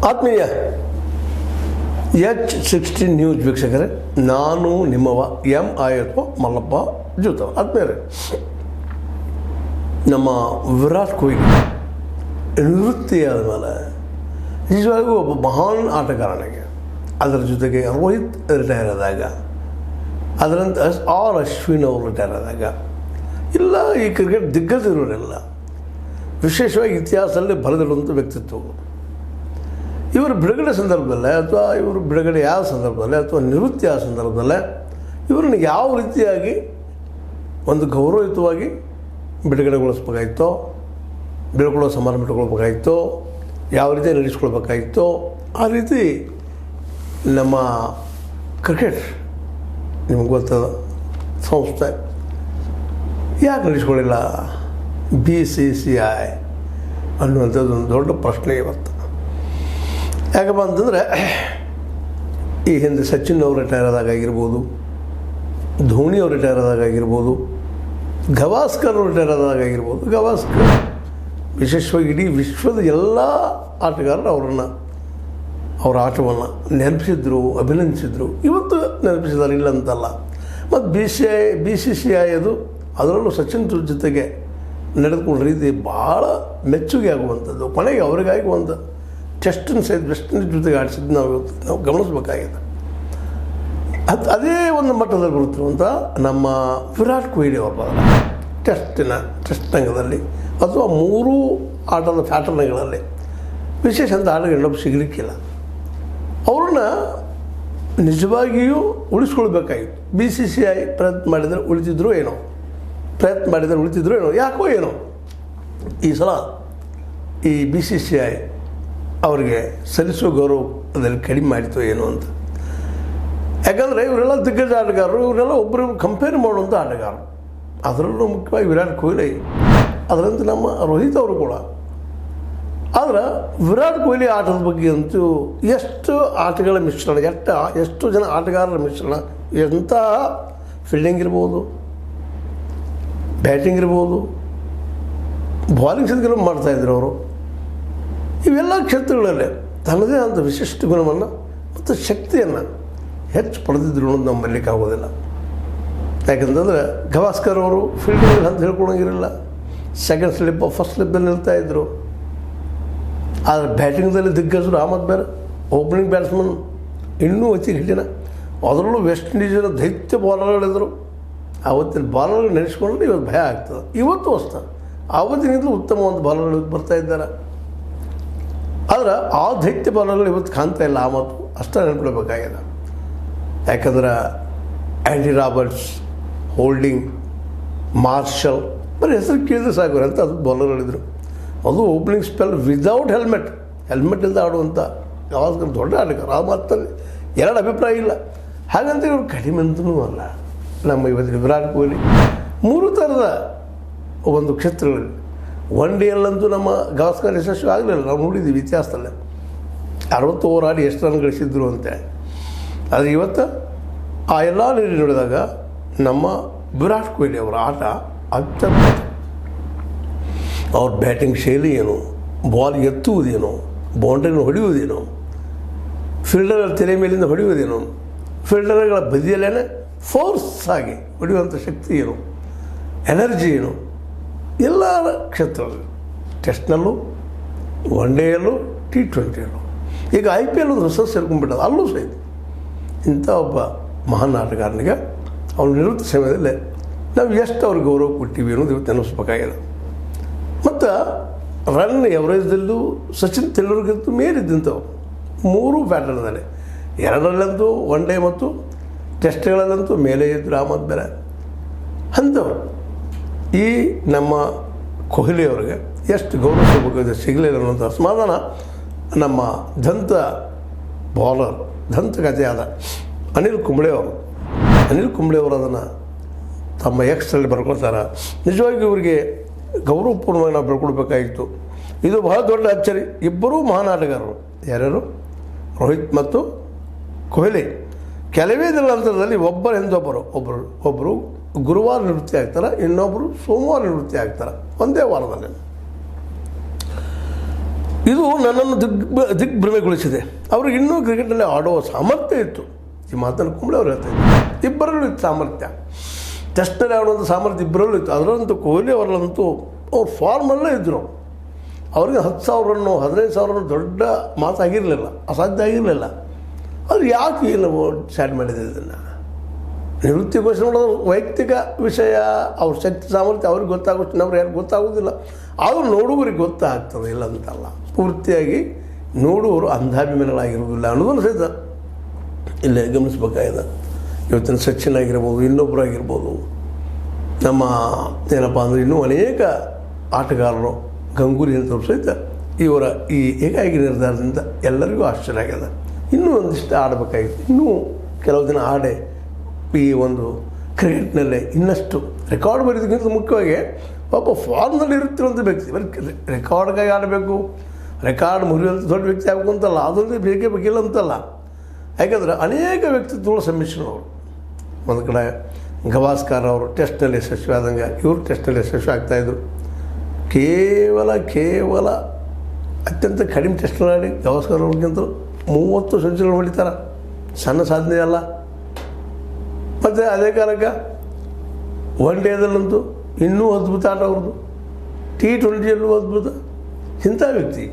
ಆತ್ಮೀಯ H16 news ವೀಕ್ಷಕರೇ, ನಾನು ನಿಮ್ಮವ MIF ಮಲ್ಲಪ್ಪ ಜೂತ. ಆತ್ಮೀಯರೇ, ನಮ್ಮ ವಿರಾಟ್ ಕೊಹ್ಲಿ ನಿವೃತ್ತಿಯಾದ ಮೇಲೆ ನಿಜವಾಗಿಯೂ ಒಬ್ಬ ಮಹಾನ್ ಆಟಗಾರನಿಗೆ, ಅದರ ಜೊತೆಗೆ ರೋಹಿತ್ ರಿಟೈರ್ ಆದಾಗ, ಅದರಂತ ಅಶ್ವಿನ್ ಅವರು ರಿಟೈರ್ ಆದಾಗ, ಇಲ್ಲ ಈ ಕ್ರಿಕೆಟ್ ದಿಗ್ಗಜರಿಲ್ಲ, ವಿಶೇಷವಾಗಿ ಇತಿಹಾಸದಲ್ಲಿ ಬರೆದಿರುವಂಥ ವ್ಯಕ್ತಿತ್ವಗಳು, ಇವರು ಬಿಡುಗಡೆ ಸಂದರ್ಭದಲ್ಲೇ ಅಥವಾ ಇವರು ಬಿಡುಗಡೆ ಯಾವ ಸಂದರ್ಭದಲ್ಲೇ ಅಥವಾ ನಿವೃತ್ತಿ ಯಾವ ಸಂದರ್ಭದಲ್ಲೇ ಇವರನ್ನು ಯಾವ ರೀತಿಯಾಗಿ ಒಂದು ಗೌರವಯುತವಾಗಿ ಬಿಡುಗಡೆಗೊಳಿಸ್ಬೇಕಾಗಿತ್ತೋ, ಬೀಳ್ಕೊಳ್ಳೋ ಸಮಾರಂಭ ಇಟ್ಕೊಳ್ಬೇಕಾಗಿತ್ತೋ, ಯಾವ ರೀತಿ ನಡೆಸ್ಕೊಳ್ಬೇಕಾಗಿತ್ತೋ ಆ ರೀತಿ ನಮ್ಮ ಕ್ರಿಕೆಟ್ ನಿಮ್ಗೆ ಗೊತ್ತದ ಸಂಸ್ಥೆ ಯಾಕೆ ನಡೆಸ್ಕೊಳ್ಳಿಲ್ಲ BCCI ಅನ್ನುವಂಥದ್ದು ಒಂದು ದೊಡ್ಡ ಪ್ರಶ್ನೆ ಇವತ್ತು. ಯಾಕಪ್ಪ ಅಂತಂದರೆ ಈ ಹಿಂದೆ ಸಚಿನ್ ಅವರು ರಿಟೈರ್ ಆದಾಗಿರ್ಬೋದು, ಧೋನಿ ಅವರು ರಿಟೈರ್ ಆದಾಗಿರ್ಬೋದು, ಗವಾಸ್ಕರ್ ಅವರು ರಿಟೈರ್ ಆದಾಗಿರ್ಬೋದು. ಗವಾಸ್ಕರ್ ವಿಶೇಷವಾಗಿ ಇಡೀ ವಿಶ್ವದ ಎಲ್ಲ ಆಟಗಾರರು ಅವರ ಆಟವನ್ನು ನೆನಪಿಸಿದ್ರು, ಅಭಿನಂದಿಸಿದ್ರು. ಇವತ್ತು ನೆನಪಿಸಿದ್ದಾರೆ, ಇಲ್ಲ ಅಂತಲ್ಲ. ಮತ್ತು BCCI ಅದು ಅದರಲ್ಲೂ ಸಚಿನ್ ಜೊತೆಗೆ ನಡೆದುಕೊಂಡ ರೀತಿ ಭಾಳ ಮೆಚ್ಚುಗೆ ಆಗುವಂಥದ್ದು. ಕೊನೆಗೆ ಅವರಿಗಾಗಿ ಒಂದು ಟೆಸ್ಟನ್ನು ಸಹಿತ ವೆಸ್ಟ್ ಇಂಡೀಸ್ ಜೊತೆಗೆ ಆಡಿಸಿದ್ದು ನಾವು ಗಮನಿಸಬೇಕಾಗಿದೆ. ಅದೇ ಒಂದು ಮಟ್ಟದಲ್ಲಿ ಬರುತ್ತಿರುವಂಥ ನಮ್ಮ ವಿರಾಟ್ ಕೊಹ್ಲಿ ಅವರ ಬದಲ ಟೆಸ್ಟ್ ರಂಗದಲ್ಲಿ ಅಥವಾ 3 ಆಟದ ಪ್ಯಾಟರ್ನ್ಗಳಲ್ಲಿ ವಿಶೇಷ ಅಂತ ಆಟಗಳು ಇನ್ನೊಬ್ಬ ಸಿಗಲಿಕ್ಕಿಲ್ಲ. ಅವ್ರನ್ನ ನಿಜವಾಗಿಯೂ ಉಳಿಸ್ಕೊಳ್ಬೇಕಾಗಿತ್ತು. BCCI ಪ್ರಯತ್ನ ಮಾಡಿದರೆ ಉಳಿತಿದ್ರು ಏನೋ, ಯಾಕೋ ಏನೋ ಈ ಸಲ ಈ BCCI ಅವರಿಗೆ ಸಲ್ಲಿಸುವ ಗೌರವದಲ್ಲಿ ಕಡಿಮೆ ಮಾಡಿತು ಏನೋ ಅಂತ. ಯಾಕಂದರೆ ಇವರೆಲ್ಲ ದಿಗ್ಗಜ ಆಟಗಾರರು, ಇವರೆಲ್ಲ ಒಬ್ಬರು ಕಂಪೇರ್ ಮಾಡುವಂಥ ಆಟಗಾರರು. ಅದರಲ್ಲೂ ಮುಖ್ಯವಾಗಿ ವಿರಾಟ್ ಕೊಹ್ಲಿ, ಅದರಂತೆ ನಮ್ಮ ರೋಹಿತ್ ಅವರು ಕೂಡ. ಆದರೆ ವಿರಾಟ್ ಕೊಹ್ಲಿ ಆಟದ ಬಗ್ಗೆ ಅಂತೂ ಎಷ್ಟು ಆಟಗಳ ಮಿಶ್ರಣ, ಎಷ್ಟು ಜನ ಆಟಗಾರರ ಮಿಶ್ರಣ, ಎಂಥ ಫೀಲ್ಡಿಂಗ್ ಇರ್ಬೋದು, ಬ್ಯಾಟಿಂಗ್ ಇರ್ಬೋದು, ಬಾಲಿಂಗ್ ಸದ್ಗಳು ಮಾಡ್ತಾಯಿದ್ರು ಅವರು. ಇವೆಲ್ಲ ಕ್ಷೇತ್ರಗಳಲ್ಲಿ ತನ್ನದೇ ಆದ ವಿಶಿಷ್ಟ ಗುಣವನ್ನು ಮತ್ತು ಶಕ್ತಿಯನ್ನು ಹೆಚ್ಚು ಪಡೆದಿದ್ರು ಅನ್ನೋದು ನಾವು ಮರಲಿಕ್ಕೆ ಆಗೋದಿಲ್ಲ. ಯಾಕಂತಂದರೆ ಗವಾಸ್ಕರ್ ಅವರು ಫೀಲ್ಡಿಂಗ್ ಅಂತ ಹೇಳ್ಕೊಳಂಗಿರಲಿಲ್ಲ, ಸೆಕೆಂಡ್ ಸ್ಲಿಪ್ ಫಸ್ಟ್ ಸ್ಲಿಪ್ಪಲ್ಲಿ ನಿಲ್ತಾಯಿದ್ರು. ಆದರೆ ಬ್ಯಾಟಿಂಗ್ದಲ್ಲಿ ದಿಗ್ಗಜರು ಆಮದ್ ಬೇರೆ, ಓಪನಿಂಗ್ ಬ್ಯಾಟ್ಸ್ಮನ್ ಇನ್ನೂ ಅತಿ ಕಠಿಣ. ಅದರಲ್ಲೂ ವೆಸ್ಟ್ ಇಂಡೀಸಿನ ದೈತ್ಯ ಬಾಲರ್ಗಳಿದ್ರು. ಆವತ್ತಿನ ಬಾಲರ್ಗಳು ನಡೆಸ್ಕೊಂಡ್ರೆ ಇವತ್ತು ಭಯ ಆಗ್ತದೆ. ಇವತ್ತು ಅಷ್ಟೇ ಆವತ್ತಿನಿಂದಲೂ ಉತ್ತಮ ಒಂದು ಬಾಲರ್ಗಳು ಬರ್ತಾಯಿದ್ದಾರೆ. ಆದರೆ ಆ ದೈತ್ಯ ಬಾಲರ್ಗಳು ಇವತ್ತು ಕಾಣ್ತಾ ಇಲ್ಲ. ಆ ಮಾತು ಅಷ್ಟೇ ನೆನಪಿಡಬೇಕಾಗಿದೆ. ಯಾಕಂದ್ರೆ ಆ್ಯಂಡಿ ರಾಬರ್ಟ್ಸ್, ಹೋಲ್ಡಿಂಗ್, ಮಾರ್ಷಲ್, ಬರೀ ಹೆಸರು ಕೇಳಿದ್ರೆ ಸಾಕು ಅಂತ ಅದು ಬಾಲರ್ಗಳಿದ್ರು. ಅದು ಓಪನಿಂಗ್ ಸ್ಪೆಲ್ ವಿದೌಟ್ ಹೆಲ್ಮೆಟ್ಟಿಂದ ಆಡುವಂಥ ಗವಾಸ್ಕರ್ ದೊಡ್ಡ ಆಟಗಾರ. ಆ ಮಾತಲ್ಲಿ ಎರಡು ಅಭಿಪ್ರಾಯ ಇಲ್ಲ. ಹಾಗಂತ ಇವರು ಕಡಿಮೆ ಅಂತಲೂ ಅಲ್ಲ. ನಮ್ಮ ಇವತ್ತಿನ ವಿರಾಟ್ ಕೊಹ್ಲಿ 3 ಥರದ ಒಂದು ಕ್ಷೇತ್ರಗಳಲ್ಲಿ ಒನ್ ಡೇಯಲ್ಲಂತೂ ನಮ್ಮ ಗವಾಸ್ಕರ್ ಯಶಸ್ವಿ ಆಗಲಿಲ್ಲ. ನಾವು ನೋಡಿದ್ದೀವಿ ಇತಿಹಾಸದಲ್ಲೇ 60 ಓವರ್ ಆಡಿ ಎಷ್ಟು ರನ್ ಗಳಿಸಿದ್ರು ಅಂತೇಳಿ. ಆದರೆ ಇವತ್ತು ಆ ಎಲ್ಲ ನೀರು ನೋಡಿದಾಗ ನಮ್ಮ ವಿರಾಟ್ ಕೊಹ್ಲಿ ಅವರ ಆಟ ಅತ್ಯಂತ, ಅವ್ರ ಬ್ಯಾಟಿಂಗ್ ಶೈಲಿ ಏನು, ಬಾಲ್ ಎತ್ತುವುದೇನು, ಬೌಂಡ್ರಿನ ಹೊಡೆಯುವುದೇನು, ಫೀಲ್ಡರ್ ತಲೆ ಮೇಲಿಂದ ಹೊಡೆಯುವುದೇನು, ಫೀಲ್ಡರ್ಗಳ ಬದಿಯಲ್ಲೇ ಫೋರ್ಸ್ ಆಗಿ ಹೊಡೆಯುವಂಥ ಶಕ್ತಿ ಏನು, ಎನರ್ಜಿ ಏನು, ಎಲ್ಲ ಕ್ಷೇತ್ರದಲ್ಲಿ ಟೆಸ್ಟ್ನಲ್ಲೂ, ಒನ್ ಡೇಯಲ್ಲೂ, T20ಯಲ್ಲೂ, ಈಗ IPL ಒಂದು ಹೊಸ ಸೇರ್ಕೊಂಡ್ಬಿಟ್ಟದು. ಅಲ್ಲೂ ಸಹಿತ ಇಂಥ ಒಬ್ಬ ಮಹಾನ್ ಆಟಗಾರನಿಗೆ ಅವ್ರ ನಿವೃತ್ತಿ ಸಮಯದಲ್ಲೇ ನಾವು ಎಷ್ಟು ಅವ್ರಿಗೆ ಗೌರವ ಕೊಟ್ಟಿವಿ ಅನ್ನೋದು ಇವತ್ತು ನೆನಪಿಸ್ಬೇಕಾಗಿದೆ. ಮತ್ತು ರನ್ ಎವರೇಜ್ದಲ್ಲೂ ಸಚಿನ್ ತೆಂಡೂಲ್ಕರ್ಗಿಂತೂ ಮೇಲಿದ್ದಂಥವು 3 ಪ್ಯಾಟರ್ನ್ನಲ್ಲಿ, 2ರಲ್ಲಂತೂ ಒನ್ ಡೇ ಮತ್ತು ಟೆಸ್ಟ್ಗಳಲ್ಲಂತೂ ಮೇಲೆ ಇದ್ದರು ಆಮದ್ ಬೇರೆ. ಅಂಥವ್ರು ಈ ನಮ್ಮ ಕೊಹ್ಲಿ ಅವರಿಗೆ ಎಷ್ಟು ಗೌರವ ಸಿಗಬೇಕಾಗಿದೆ, ಸಿಗಲಿಲ್ಲ ಅನ್ನೋಂಥ ಅಸಮಾಧಾನ ನಮ್ಮ ದಂತಕಥೆಯಾದ ಅನಿಲ್ ಕುಂಬ್ಳೆ ಅವರು ಅದನ್ನು ತಮ್ಮ ಎಕ್ಸ್ನಲ್ಲಿ ಬರ್ಕೊಳ್ತಾರೆ. ನಿಜವಾಗಿ ಇವರಿಗೆ ಗೌರವಪೂರ್ಣವಾಗಿ ನಾವು ಬೆಳ್ಕೊಳ್ಬೇಕಾಗಿತ್ತು. ಇದು ಬಹಳ ದೊಡ್ಡ ಅಚ್ಚರಿ. ಇಬ್ಬರೂ ಮಹಾನ್ ಆಟಗಾರರು, ಯಾರ್ಯಾರು, ರೋಹಿತ್ ಮತ್ತು ಕೊಹ್ಲಿ. ಕೆಲವೇ ದಿನಗಳ ಅಂತರದಲ್ಲಿ ಒಬ್ಬರು ಗುರುವಾರ ನಿವೃತ್ತಿ ಆಗ್ತಾರೆ, ಇನ್ನೊಬ್ಬರು ಸೋಮವಾರ ನಿವೃತ್ತಿ ಆಗ್ತಾರೆ, ಒಂದೇ ವಾರದಲ್ಲಿ. ಇದು ನನ್ನನ್ನು ದಿಗ್ಭ್ರಮೆಗೊಳಿಸಿದೆ. ಅವ್ರಿಗೆ ಇನ್ನೂ ಕ್ರಿಕೆಟ್ನಲ್ಲಿ ಆಡುವ ಸಾಮರ್ಥ್ಯ ಇತ್ತು. ಈ ಮಾತನ್ನು ಕುಂಬ್ಳೆ ಅವ್ರು ಹೇಳ್ತಾಯಿದ್ರು. ಇಬ್ಬರಲ್ಲೂ ಇತ್ತು ಸಾಮರ್ಥ್ಯ. ಟೆಸ್ಟ್ನಲ್ಲಿ ಆಡುವಂಥ ಸಾಮರ್ಥ್ಯ ಇಬ್ಬರಲ್ಲೂ ಇತ್ತು. ಅದರಂತೂ ಕೊಹ್ಲಿ ಅವರಲ್ಲಂತೂ ಅವ್ರು ಫಾರ್ಮಲ್ಲೇ ಇದ್ದರು. ಅವ್ರಿಗೆ 10,000 ರನ್ನು 15,000 ರನ್ನು ದೊಡ್ಡ ಮಾತಾಗಿರಲಿಲ್ಲ, ಅಸಾಧ್ಯ ಆಗಿರಲಿಲ್ಲ. ಅದು ಯಾಕೆ ಇಲ್ಲ ಸ್ಟಾರ್ಟ್ ಮಾಡಿದೆ ಇದನ್ನು? ನಿವೃತ್ತಿ ಘೋಷಣೆ ಮಾಡೋದು ವೈಯಕ್ತಿಕ ವಿಷಯ. ಅವ್ರ ಶಕ್ತಿ ಸಾಮರ್ಥ್ಯ ಅವ್ರಿಗೆ ಗೊತ್ತಾಗೋಷ್ಟು ನಾವು ಯಾರು ಗೊತ್ತಾಗೋದಿಲ್ಲ. ಆದರೂ ನೋಡುವರಿಗೆ ಗೊತ್ತಾಗ್ತದೆ, ಇಲ್ಲ ಅಂತಲ್ಲ. ಪೂರ್ತಿಯಾಗಿ ನೋಡುವರು ಅಂಧಾಭಿಮಾನಿಗಳಾಗಿರುವುದಿಲ್ಲ ಅನ್ನೋದನ್ನು ಸಹಿತ ಇಲ್ಲೇ ಗಮನಿಸ್ಬೇಕಾಗಿದೆ. ಇವತ್ತಿನ ಸಚಿನ್ ಆಗಿರ್ಬೋದು, ಇನ್ನೊಬ್ಬರು ಆಗಿರ್ಬೋದು, ನಮ್ಮ ಏನಪ್ಪ ಅಂದರೆ ಇನ್ನೂ ಅನೇಕ ಆಟಗಾರರು, ಗಂಗೂಲಿ ಅಂತವ್ರು ಸಹಿತ ಇವರ ಈ ಏಕಾಂಗಿ ನಿರ್ಧಾರದಿಂದ ಎಲ್ಲರಿಗೂ ಆಶ್ಚರ್ಯ ಆಗ್ಯದ. ಇನ್ನೂ ಒಂದಿಷ್ಟು ಆಡಬೇಕಾಗಿತ್ತು, ಇನ್ನೂ ಕೆಲವು ದಿನ ಆಡೆ ಈ ಒಂದು ಕ್ರಿಕೆಟ್ನಲ್ಲೇ ಇನ್ನಷ್ಟು ರೆಕಾರ್ಡ್ ಬರೆಯೋದಕ್ಕಿಂತ ಮುಖ್ಯವಾಗಿ ಪಾಪ ಫಾರ್ಮ್ನಲ್ಲಿ ಇರುತ್ತಿರುವಂಥ ವ್ಯಕ್ತಿ ರೆಕಾರ್ಡ್ಗಾಗಿ ಆಡಬೇಕು, ರೆಕಾರ್ಡ್ ಮುರಿಯುವಂಥ ದೊಡ್ಡ ವ್ಯಕ್ತಿ ಆಗಬೇಕು ಅಂತಲ್ಲ, ಅದರಲ್ಲಿ ಬೇಕೇ ಬೇಕಿಲ್ಲ ಅಂತಲ್ಲ. ಯಾಕಂದರೆ ಅನೇಕ ವ್ಯಕ್ತಿತ್ವಗಳು ಸಮ್ಮಿಶ್ರಣವರು. ಒಂದು ಕಡೆ ಗವಾಸ್ಕರ್ ಅವರು ಟೆಸ್ಟ್ನಲ್ಲಿ ಯಶಸ್ವಿ ಆದಂಗೆ ಇವರು ಟೆಸ್ಟ್ನಲ್ಲಿ ಯಶಸ್ವಿ ಆಗ್ತಾಯಿದ್ರು. ಕೇವಲ ಅತ್ಯಂತ ಕಡಿಮೆ ಟೆಸ್ಟ್ನಲ್ಲಿ ಆಡಿ ಗವಾಸ್ಕರ್ ಅವ್ರಿಗಿಂತ 30 ಸೆಂಚುರಿಗಳು ಹೊಡಿತಾರೆ. ಸಣ್ಣ ಸಾಧನೆ ಅಲ್ಲ. ಮತ್ತು ಅದೇ ಕಾಲಕ್ಕೆ ಒನ್ ಡೇದಲ್ಲಂತೂ ಇನ್ನೂ ಅದ್ಭುತ ಆಟ ಅವ್ರದ್ದು. T20ಯಲ್ಲೂ ಅದ್ಭುತ. ಇಂಥ ವ್ಯಕ್ತಿ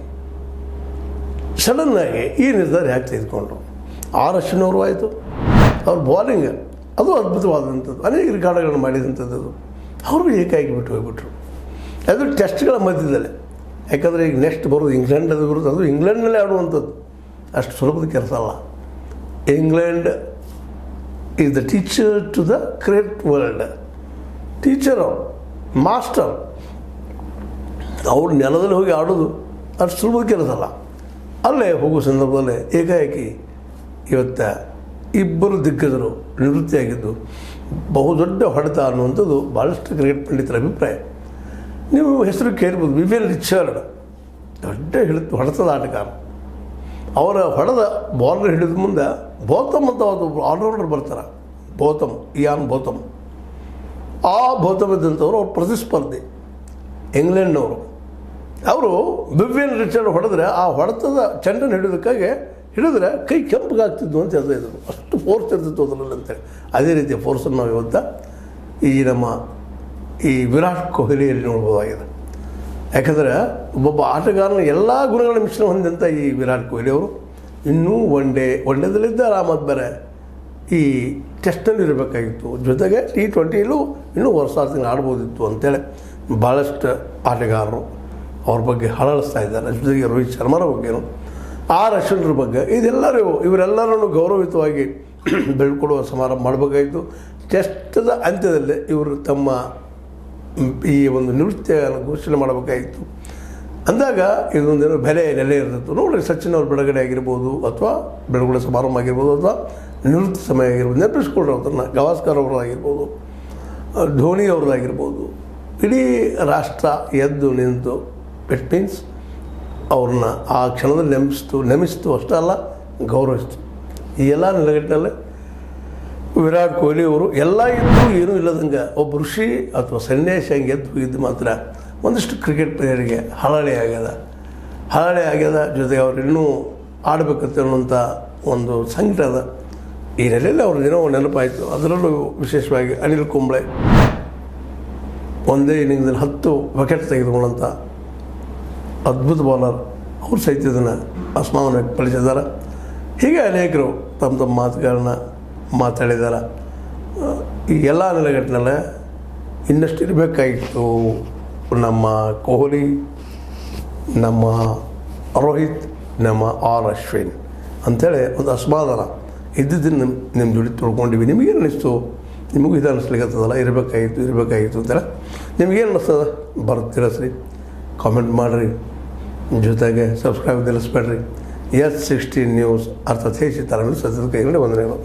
ಸಡನ್ನಾಗಿ ಈ ನಿರ್ಧಾರ ಯಾಕೆ ತೆಗೆದುಕೊಂಡ್ರು? ಅಶ್ವಿನ್ ಅವರು ಆಯಿತು, ಅವ್ರ ಬಾಲಿಂಗ್ ಅದು ಅದ್ಭುತವಾದಂಥದ್ದು, ಅನೇಕ ರೆಕಾರ್ಡ್ಗಳನ್ನು ಮಾಡಿದಂಥದ್ದು. ಅವರು ಏಕಾಗಿ ಬಿಟ್ಟು ಹೋಗ್ಬಿಟ್ರು. ಅದು ಟೆಸ್ಟ್ಗಳ ಮಧ್ಯದಲ್ಲೇ. ಯಾಕಂದರೆ ಈಗ ನೆಕ್ಸ್ಟ್ ಬರೋದು ಇಂಗ್ಲೆಂಡ್, ಅದು ಬರೋದು, ಅದು ಇಂಗ್ಲೆಂಡ್ನಲ್ಲೇ ಆಡುವಂಥದ್ದು. ಅಷ್ಟು ಸುಲಭದ ಕೆಲಸ ಅಲ್ಲ. England is the teacher to the cricket world. Teacher, master. ಅವ್ರು ನೆಲದಲ್ಲಿ ಹೋಗಿ ಆಡೋದು ಅಷ್ಟು ಸುಲಭದ ಕೆಲಸ ಅಲ್ಲ. ಅಲ್ಲೇ ಹೋಗೋ ಸಂದರ್ಭದಲ್ಲೇ ಏಕಾಏಕಿ ಇವತ್ತು ಇಬ್ಬರು ದಿಗ್ಗಜರು ನಿವೃತ್ತಿಯಾಗಿದ್ದು ಬಹುದೊಡ್ಡ ಹೊಡೆತ ಅನ್ನುವಂಥದ್ದು ಭಾಳಷ್ಟು ಕ್ರಿಕೆಟ್ ಪಂಡಿತರ ಅಭಿಪ್ರಾಯ. ನೀವು ಹೆಸರು ಕೇಳ್ಬೋದು, ವಿವಿಯನ್ ರಿಚರ್ಡ್. ದೊಡ್ಡ ಹೊಡೆತದ ಆಟಗಾರ. ಅವರ ಹೊಡೆದ ಬಾಲರ್ ಹಿಡಿದ ಮುಂದೆ ಬೋತಮ್ ಅಂತ ಒಬ್ಬರು ಆಲ್ರೌಂಡರ್ ಬರ್ತಾರೆ, ಇಯಾನ್ ಬೋತಮ್. ಆ ಬೋತಮ್ ಇದ್ದಂಥವ್ರು ಅವ್ರ ಪ್ರತಿಸ್ಪರ್ಧಿ ಇಂಗ್ಲೆಂಡ್ನವರು. ಅವರು ವಿವಿಯನ್ ರಿಚರ್ಡ್ ಹೊಡೆದ್ರೆ ಆ ಹೊಡೆತದ ಚೆಂಡನ್ನು ಹಿಡಿದ್ರೆ ಕೈ ಕೆಂಪಗಾಗ್ತಿದ್ವು ಅಂತ ಹೇಳ್ತಾಯಿದ್ರು. ಅಷ್ಟು ಫೋರ್ಸ್ ಇರ್ತಿತ್ತು ಅದರಲ್ಲಿ ಅಂತೇಳಿ. ಅದೇ ರೀತಿಯ ಫೋರ್ಸನ್ನು ನಾವು ಇವತ್ತು ಈ ವಿರಾಟ್ ಕೊಹ್ಲಿಯಲ್ಲಿ ನೋಡ್ಬೋದಾಗಿದೆ. ಯಾಕಂದರೆ ಒಬ್ಬೊಬ್ಬ ಆಟಗಾರನ ಎಲ್ಲ ಗುಣಗಳ ಮಿಶ್ರಣ ಹೊಂದಿದಂಥ ಈ ವಿರಾಟ್ ಕೊಹ್ಲಿ ಅವರು ಇನ್ನೂ ಒನ್ ಡೇದಲ್ಲಿದ್ದಾರೆ. ಮತ್ತು ಬೇರೆ ಈ ಟೆಸ್ಟ್ನಲ್ಲಿ ಇರಬೇಕಾಗಿತ್ತು. ಜೊತೆಗೆ T20ಯಲ್ಲೂ ಇನ್ನೂ ವರ್ಷ ತಿಂಗಳು ಆಡ್ಬೋದಿತ್ತು ಅಂತೇಳಿ ಭಾಳಷ್ಟು ಆಟಗಾರರು ಅವ್ರ ಬಗ್ಗೆ ಹಳಳಿಸ್ತಾ ಇದ್ದಾರೆ. ಜೊತೆಗೆ ರೋಹಿತ್ ಶರ್ಮಾರ ಬಗ್ಗೆನೂ, ಅಶ್ವಿನ್ರ ಬಗ್ಗೆ, ಇವರೆಲ್ಲರನ್ನು ಗೌರವಿತವಾಗಿ ಬೆಳ್ಕೊಡುವ ಸಮಾರಂಭ ಮಾಡಬೇಕಾಗಿತ್ತು. ಟೆಸ್ಟದ ಅಂತ್ಯದಲ್ಲಿ ಇವರು ತಮ್ಮ ಈ ಒಂದು ನೃತ್ಯ ಘೋಷಣೆ ಮಾಡಬೇಕಾಗಿತ್ತು. ಅಂದಾಗ ಇದೊಂದೇನೋ ನೆಲೆ ಇರ್ತಿತ್ತು. ನೋಡಿರಿ, ಸಚಿನ್ ಅವ್ರ ಬಿಡುಗಡೆ ಆಗಿರ್ಬೋದು, ಅಥವಾ ಬಿಡುಗಡೆ ಸಮಾರಂಭ ಆಗಿರ್ಬೋದು, ಅಥವಾ ನಿವೃತ್ತಿ ಸಮಯ ಆಗಿರ್ಬೋದು, ನೆನಪಿಸ್ಕೊಳ್ರಿ ಅವ್ರನ್ನ. ಗವಾಸ್ಕರ್ ಅವ್ರದ್ದಾಗಿರ್ಬೋದು, ಧೋನಿ ಅವ್ರದ್ದಾಗಿರ್ಬೋದು. ಇಡೀ ರಾಷ್ಟ್ರ ಎದ್ದು ನಿಂತು ಇಟ್ ಮೀನ್ಸ್ ಅವ್ರನ್ನ ಆ ಕ್ಷಣದಲ್ಲಿ ನೆಮಿಸ್ತು ಅಷ್ಟೇ ಅಲ್ಲ, ಗೌರವಿಸ್ತು. ಈ ಎಲ್ಲ ನೆಲೆಗಟ್ಟಿನಲ್ಲೇ ವಿರಾಟ್ ಕೊಹ್ಲಿ ಅವರು ಎಲ್ಲ ಇದ್ದು ಏನೂ ಇಲ್ಲದಂಗೆ ಒಬ್ಬ ಋಷಿ ಅಥವಾ ಸನ್ಯಾಸಿ ಹಂಗೆ ಎದ್ದು ಹೋಗಿದ್ದು ಮಾತ್ರ ಒಂದಿಷ್ಟು ಕ್ರಿಕೆಟ್ ಪ್ಲೇಯರಿಗೆ ಹಳಹಳಿ ಆಗ್ಯದ. ಜೊತೆಗೆ ಅವ್ರು ಇನ್ನೂ ಆಡಬೇಕಂತ ಅನ್ನುವಂಥ ಒಂದು ಸಂಕಟ ಅದ. ಈ ನೆಲೆಯಲ್ಲಿ ಅವ್ರ ದಿನ ನೆನಪಾಯಿತು. ಅದರಲ್ಲೂ ವಿಶೇಷವಾಗಿ ಅನಿಲ್ ಕುಂಬ್ಳೆ ಒಂದೇ ಇನ್ನಿಂಗ್ಸಲ್ಲಿ 10 ವಿಕೆಟ್ ತೆಗೆದುಕೊಂಡಂಥ ಅದ್ಭುತ ಬೌಲರ್. ಅವ್ರು ಸಹಿತ ಇದನ್ನು ಅಸಮಾಧಾನ ವ್ಯಕ್ತಪಡಿಸಿದ್ದಾರೆ. ಹೀಗೆ ಅನೇಕರು ತಮ್ಮ ಮಾತುಗಳನ್ನ ಮಾತಾಡಿದ್ದಾರೆ. ಈ ಎಲ್ಲ ನೆಲೆಗಟ್ಟಿನಲ್ಲೇ ಇನ್ನಷ್ಟು ಇರಬೇಕಾಗಿತ್ತು. ನಮ್ಮ ಕೊಹ್ಲಿ, ನಮ್ಮ ರೋಹಿತ್, ನಮ್ಮ ಅಶ್ವಿನ್ ಅಂಥೇಳಿ ಒಂದು ಅಸಮಾಧಾನ ಇದ್ದಿದ್ದನ್ನು ನಿಮ್ಮ ಜೋಡಿ ತೊಳ್ಕೊಂಡಿವಿ. ನಿಮಗೇನು ಅನ್ನಿಸ್ತು? ನಿಮಗೂ ಇದು ಅನ್ನಿಸ್ಲಿಕ್ಕತ್ತದಲ್ಲ, ಇರಬೇಕಾಗಿತ್ತು ಅಂತೇಳಿ ನಿಮಗೇನು ಅನ್ನಿಸ್ತದ? ತಿಳಿಸ್ರಿ, ಕಾಮೆಂಟ್ ಮಾಡಿರಿ. ಜೊತೆಗೆ ಸಬ್ಸ್ಕ್ರೈಬ್ ನಿಲ್ಲಿಸ್ಬೇಡ್ರಿ. S16 ನ್ಯೂಸ್ ಅರ್ಥಾತ್ ಹೇಸಿ ತರಲು ಸದ್ಯದ ಕೈಗೊಂಡು ವಂದನೆಗಳು.